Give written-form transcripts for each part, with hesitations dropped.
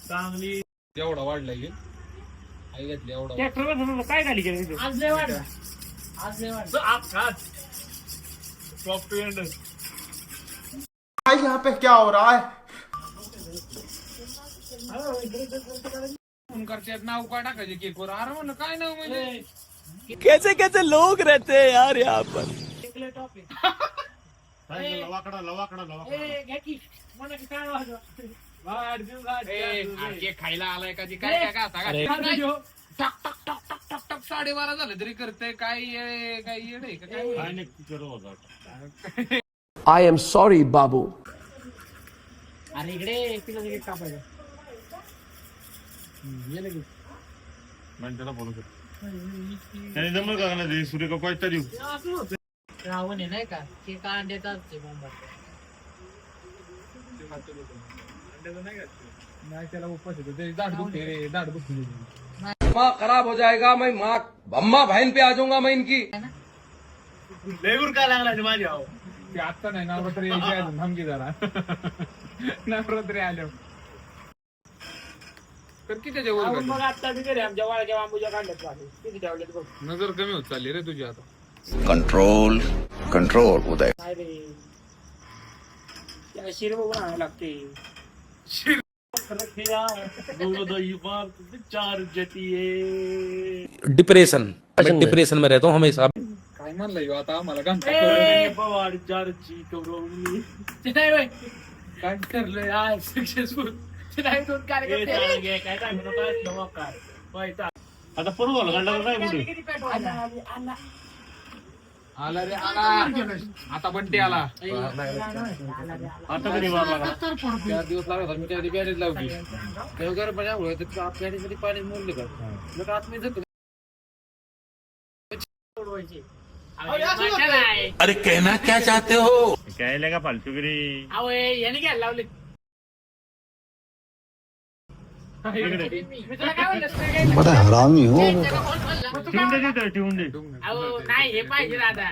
चांगली एवढा वाढला आई घेतली एवढा काय झाली आज लय वाढ यहाँ पे क्या हो रहा है? करतात नाव काय टाकायचे केकवर अरे म्हणलं काय नाव म्हणजे कैसे कैसे लोग रहते हैं यार यहाँ पर. केक खायला आलाय का काय काय टक टक टक टक टक टक 12:30 झालं तरी करते काय काय येडे का काय I am sorry, बाबू. अरे इकडे तिला कापायचं सूर्य का पाच तारीख रावण आहे नाही का ते का अंड्याचा नाही त्याला उपास येतो ते दाढ दुखते रे दाढ दुखते माँ खराब हो जाएगा मैं माँ अम्मा बहन पे आ जाऊंगा मैं इनकी. लेगूर काय लागला माझ्या ते आता नाही नवरात्री यायची अजून थांबकी जरा नवरात्री आलो तर किती त्याच्यावर मग आता मी घरी आमच्या वाळ्याच्या बांबूच्या काढल्यात किती ठेवल्यात बघ नजर कमी होत चालली रे तुझी आता कंट्रोल कंट्रोल उदय. काय रे त्याला शिर बघून आणावं लागते चार जतीये डिप्रेशन डिप्रेशन में रहता हूँ हमेशा. काय म्हणलं ह्यो आता आम्हाला काम पवार चारची कवरवली ते नाही होय काय ठरलंय आज सक्सेसफुल ते नाही दोन कार्यक्रम काय सांगू नका काय आता परवा काढला काय कुठे आला रे आला आता बंटी आला आता कधी मारला 4 दिवस लागला होता मी त्या बॅरेज लावली तेव्हा बऱ्या बॅरेजमध्ये पाणी मोडले का मग आतमध्ये जातो अरे कहना क्या चाहते हो. काय लगा फालतूगिरी अहो याने घ्यायला लावले मी तुला काय म्हणलं बड़ा हरामी हो. ठेवून दे तिथं, ठेवून दे. अहो नाही हे पाहिजे दादा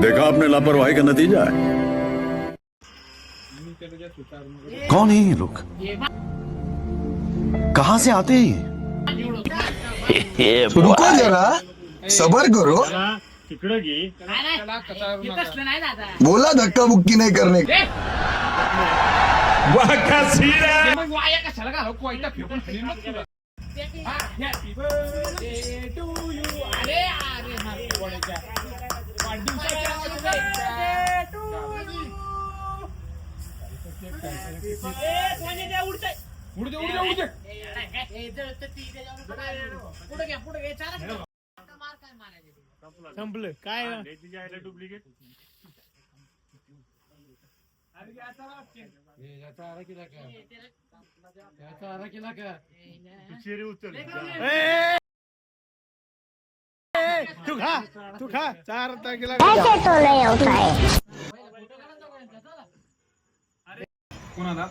देखा आपने लापरवाही का नतीजा है. कौन है ये लोग? कहाँ से आते हैं ये? रुको जरा सबर करो. तिकडं घे तसलं नाही दादा बोला धक्का मुक्की नहीं करने का. मग वाया कशाला घालव कोयता फेकून खाली मग तुला हॅपी बर्थडे टू यू अरे अरे वाढदिवसाच्या उडते पुढे घे संपलं काय डुप्लिकेट शेरी उचल तू खा 4 तारखेला कोणाला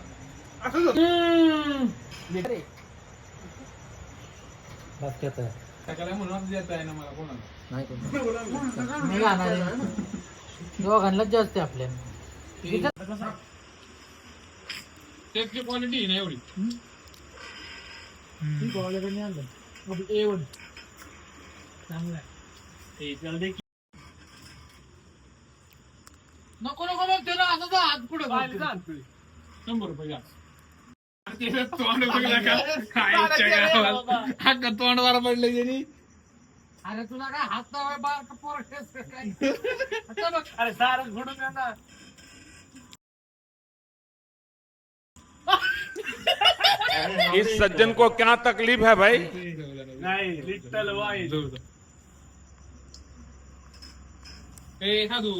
काय म्हणून देत आहे ना मला कोणाला मी गाणार दोघांनाच जास्त आपल्या त्याची क्वालिटी नाही एवढी नको नको मग त्याला असं हात पुढे 100 रुपये घ्या तोंड बघला का तोंडवार पडलं त्यांनी अरे तुला काय हात लावाय बारका पोर अरे सारच फोडून देणार इस सज्जन को क्या तकलीफ है भाई. नाही लिटल वाई ए साधू